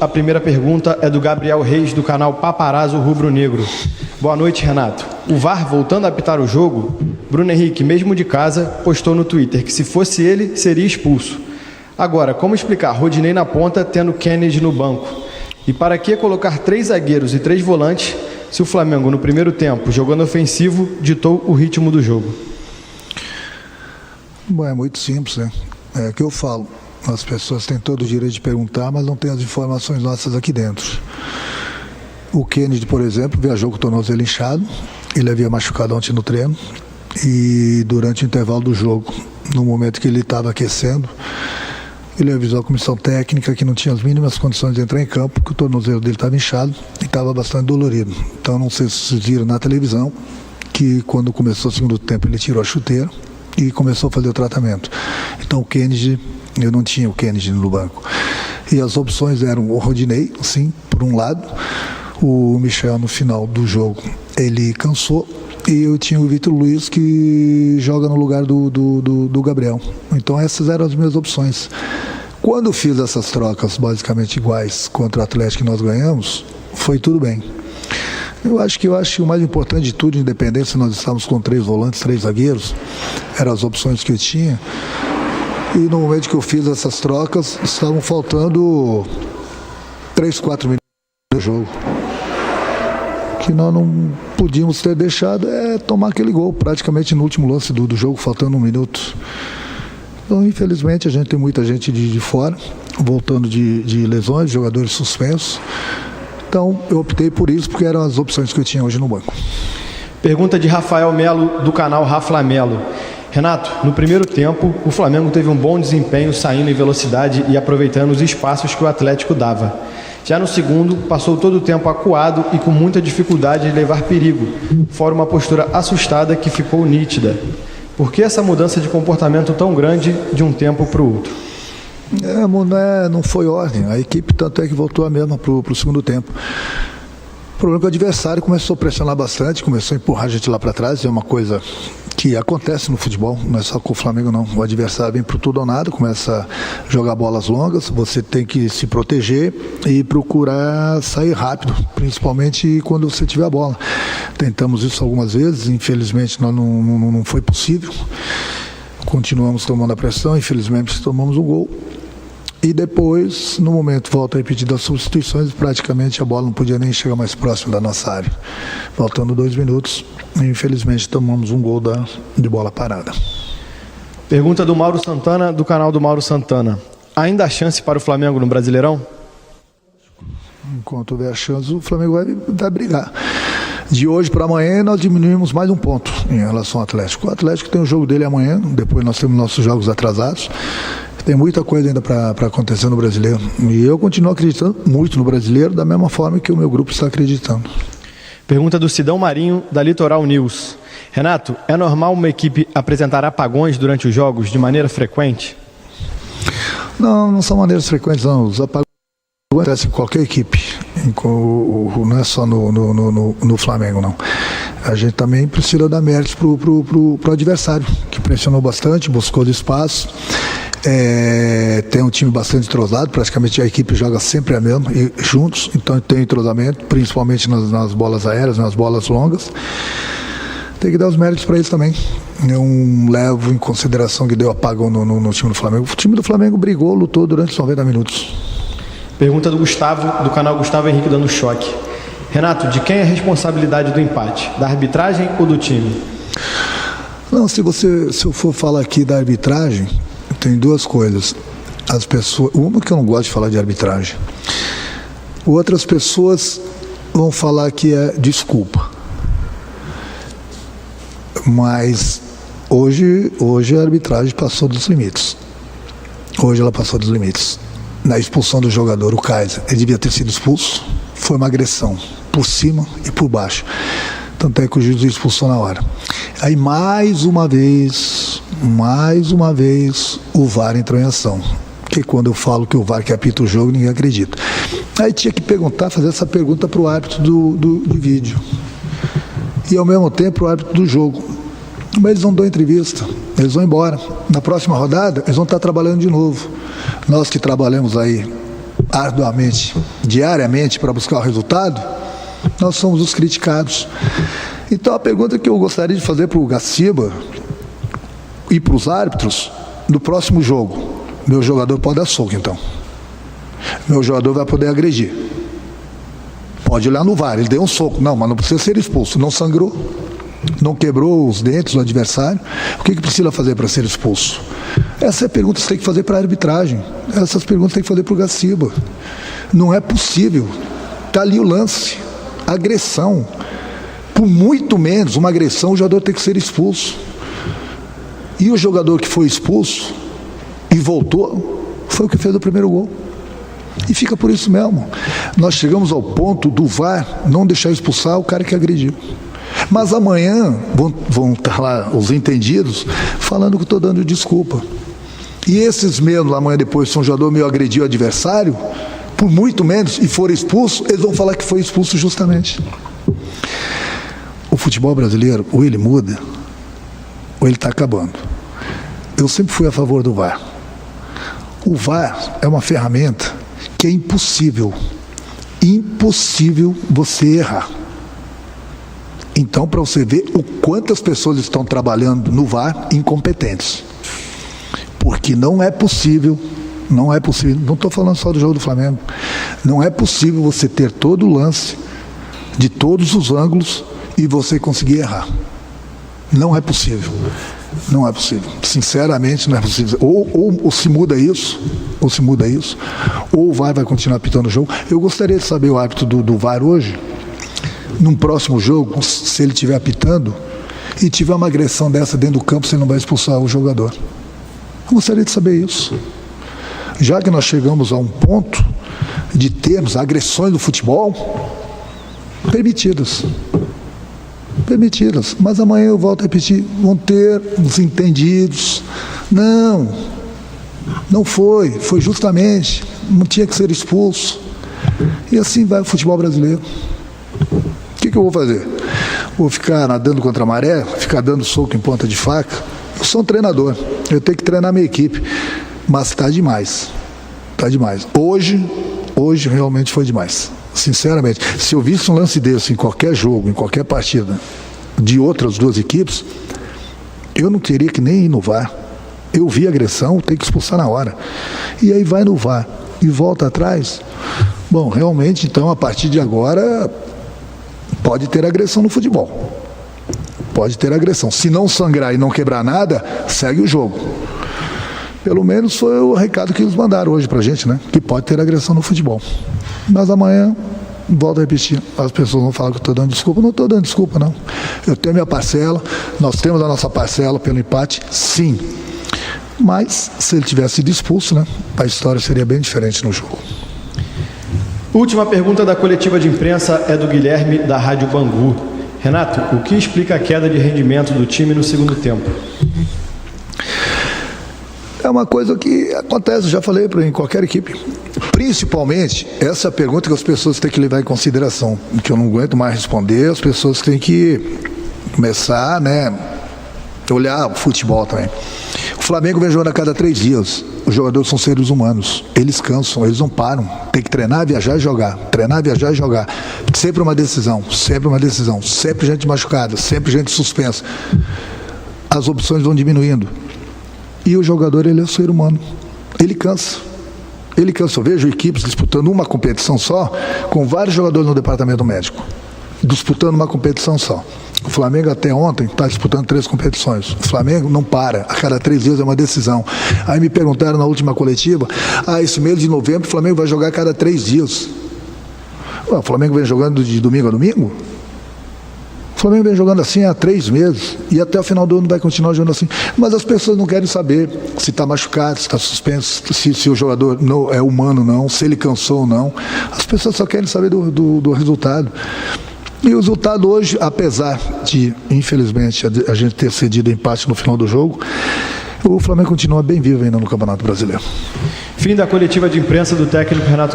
A primeira pergunta é do Gabriel Reis, do canal Paparazzo Rubro Negro. Boa noite, Renato. O VAR voltando a apitar o jogo, Bruno Henrique, mesmo de casa, postou no Twitter que se fosse ele, seria expulso. Agora, como explicar Rodinei na ponta tendo Kennedy no banco? E para que colocar 3 zagueiros e 3 volantes se o Flamengo, no primeiro tempo, jogando ofensivo, ditou o ritmo do jogo? Bom, é muito simples, né? É o que eu falo. As pessoas têm todo o direito de perguntar, mas não têm as informações nossas aqui dentro. O Kennedy, por exemplo, viajou com o tornozelo inchado. Ele havia machucado ontem no treino. E durante o intervalo do jogo, no momento que ele estava aquecendo, ele avisou a comissão técnica que não tinha as mínimas condições de entrar em campo, porque o tornozelo dele estava inchado e estava bastante dolorido. Então, não sei se vocês viram na televisão que quando começou o segundo tempo ele tirou a chuteira e começou a fazer o tratamento. Então, o Kennedy... Eu não tinha o Kennedy no banco. E as opções eram o Rodinei, sim, por um lado. O Michel, no final do jogo, ele cansou. E eu tinha o Vitor Luiz, que joga no lugar do Gabriel. Então essas eram as minhas opções. Quando eu fiz essas trocas basicamente iguais contra o Atlético que nós ganhamos, foi tudo bem. Eu acho que o mais importante de tudo, independente se nós estávamos com 3 volantes, 3 zagueiros, eram as opções que eu tinha. E no momento que eu fiz essas trocas, estavam faltando 3, 4 minutos do jogo. Que nós não podíamos ter deixado tomar aquele gol, praticamente no último lance do jogo, faltando 1 minuto. Então, infelizmente, a gente tem muita gente de fora, voltando de lesões, jogadores suspensos. Então, eu optei por isso, porque eram as opções que eu tinha hoje no banco. Pergunta de Rafael Melo, do canal Rafa Melo. Renato, no primeiro tempo, o Flamengo teve um bom desempenho saindo em velocidade e aproveitando os espaços que o Atlético dava. Já no segundo, passou todo o tempo acuado e com muita dificuldade de levar perigo, fora uma postura assustada que ficou nítida. Por que essa mudança de comportamento tão grande de um tempo para o outro? Não foi ordem. A equipe tanto é que voltou a mesma para o segundo tempo. O problema é que o adversário começou a pressionar bastante, começou a empurrar a gente lá para trás. É uma coisa que acontece no futebol, não é só com o Flamengo não. O adversário vem pro tudo ou nada, começa a jogar bolas longas, você tem que se proteger e procurar sair rápido, principalmente quando você tiver a bola. Tentamos isso algumas vezes, infelizmente não foi possível. Continuamos tomando a pressão, infelizmente tomamos um gol. E depois, no momento, volta a repetir das substituições, praticamente a bola não podia nem chegar mais próximo da nossa área. Faltando 2 minutos, infelizmente tomamos um gol de bola parada. Pergunta do Mauro Santana, do canal do Mauro Santana. Ainda há chance para o Flamengo no Brasileirão? Enquanto houver a chance, o Flamengo vai brigar. De hoje para amanhã, nós diminuímos mais 1 ponto em relação ao Atlético. O Atlético tem o jogo dele amanhã, depois nós temos nossos jogos atrasados. Tem muita coisa ainda para acontecer no Brasileiro. E eu continuo acreditando muito no Brasileiro, da mesma forma que o meu grupo está acreditando. Pergunta do Sidão Marinho, da Litoral News. Renato, é normal uma equipe apresentar apagões durante os jogos de maneira frequente? Não são maneiras frequentes, não. Os apagões acontecem em qualquer equipe. Não é só no Flamengo, não. A gente também precisa dar méritos pro adversário, que pressionou bastante, buscou espaço. Tem um time bastante entrosado, praticamente a equipe joga sempre a mesma, juntos, então tem entrosamento, principalmente nas bolas aéreas, nas bolas longas. Tem que dar os méritos para eles também. Eu não levo em consideração que deu apagão no time do Flamengo. O time do Flamengo brigou, lutou durante os 90 minutos. Pergunta do Gustavo, do canal Gustavo Henrique Dando Choque. Renato, de quem é a responsabilidade do empate? Da arbitragem ou do time? Não, se eu for falar aqui da arbitragem, tem 2 coisas. As pessoas, uma que eu não gosto de falar de arbitragem. Outras pessoas vão falar que é desculpa. Mas hoje a arbitragem passou dos limites. Hoje ela passou dos limites. Na expulsão do jogador, o Kaiser, ele devia ter sido expulso. Foi uma agressão por cima e por baixo. Tanto é que o juiz expulsou na hora. Aí mais uma vez, o VAR entrou em ação. Porque quando eu falo que o VAR que apita o jogo, ninguém acredita. Aí tinha que fazer essa pergunta para o árbitro do vídeo. E ao mesmo tempo o árbitro do jogo. Mas eles não dão entrevista, eles vão embora. Na próxima rodada, eles vão estar trabalhando de novo. Nós que trabalhamos aí arduamente, diariamente para buscar o resultado, nós somos os criticados. Então a pergunta que eu gostaria de fazer para o Gaciba e para os árbitros, no próximo jogo, meu jogador pode dar soco então. Meu jogador vai poder agredir. Pode olhar no VAR, ele deu um soco. Não, mas não precisa ser expulso. Não sangrou, não quebrou os dentes do adversário. O que precisa fazer para ser expulso? Essa é a pergunta que você tem que fazer para a arbitragem. Essas perguntas tem que fazer para o Gaciba. Não é possível. Está ali o lance. Agressão. Por muito menos uma agressão, o jogador tem que ser expulso. E o jogador que foi expulso e voltou, foi o que fez o primeiro gol. E fica por isso mesmo. Nós chegamos ao ponto do VAR não deixar expulsar o cara que agrediu. Mas amanhã vão estar lá os entendidos falando que eu estou dando desculpa. E esses mesmos, amanhã depois, se um jogador meu agrediu o adversário, por muito menos, e for expulso, eles vão falar que foi expulso justamente. O futebol brasileiro, ou ele muda, ou ele está acabando. Eu sempre fui a favor do VAR. O VAR é uma ferramenta que é impossível você errar. Então, para você ver o quantas pessoas estão trabalhando no VAR incompetentes. Porque não é possível, não estou falando só do jogo do Flamengo, não é possível você ter todo o lance, de todos os ângulos, e você conseguir errar. Não é possível. Não é possível. Sinceramente, não é possível. Ou se muda isso, ou o VAR vai continuar apitando o jogo. Eu gostaria de saber o árbitro do VAR hoje, num próximo jogo, se ele estiver apitando e tiver uma agressão dessa dentro do campo, você não vai expulsar o jogador. Eu gostaria de saber isso. Já que nós chegamos a um ponto de termos agressões do futebol permitidas, mas amanhã eu volto a repetir, vão ter os entendidos. Não foi justamente, não tinha que ser expulso. E assim vai o futebol brasileiro. O que eu vou fazer? Vou ficar nadando contra a maré, ficar dando soco em ponta de faca? Eu sou um treinador, eu tenho que treinar minha equipe, mas está demais. Hoje realmente foi demais. Sinceramente, se eu visse um lance desse em qualquer jogo, em qualquer partida de outras duas equipes, eu não teria que nem ir no VAR. Eu vi agressão, tem que expulsar na hora. E aí vai no VAR e volta atrás. Bom, realmente, então, a partir de agora, pode ter agressão no futebol. Pode ter agressão. Se não sangrar e não quebrar nada, segue o jogo. Pelo menos foi o recado que eles mandaram hoje pra gente, né? Que pode ter agressão no futebol. Mas amanhã, volto a repetir, as pessoas vão falar que eu estou dando desculpa. Não estou dando desculpa, não. Eu tenho a minha parcela, nós temos a nossa parcela pelo empate, sim. Mas, se ele tivesse sido expulso, né, a história seria bem diferente no jogo. Última pergunta da coletiva de imprensa é do Guilherme, da Rádio Bangu. Renato, o que explica a queda de rendimento do time no segundo tempo? É uma coisa que acontece, já falei em qualquer equipe. Principalmente, essa pergunta que as pessoas têm que levar em consideração, que eu não aguento mais responder, as pessoas têm que começar, olhar o futebol também. O Flamengo vem jogando a cada 3 dias. Os jogadores são seres humanos. Eles cansam, eles não param. Tem que treinar, viajar e jogar. Treinar, viajar e jogar. Sempre uma decisão. Sempre gente machucada, sempre gente suspensa. As opções vão diminuindo. E o jogador, ele é um ser humano. Ele cansa. Eu vejo equipes disputando uma competição só, com vários jogadores no departamento médico. Disputando uma competição só. O Flamengo até ontem está disputando 3 competições. O Flamengo não para. A cada 3 dias é uma decisão. Aí me perguntaram na última coletiva, esse mês de novembro o Flamengo vai jogar a cada 3 dias. O Flamengo vem jogando de domingo a domingo? O Flamengo vem jogando assim há 3 meses e até o final do ano vai continuar jogando assim. Mas as pessoas não querem saber se está machucado, se está suspenso, se o jogador não é humano não, se ele cansou ou não. As pessoas só querem saber do resultado. E o resultado hoje, apesar de, infelizmente, a gente ter cedido empate no final do jogo, o Flamengo continua bem vivo ainda no Campeonato Brasileiro. Fim da coletiva de imprensa do técnico Renato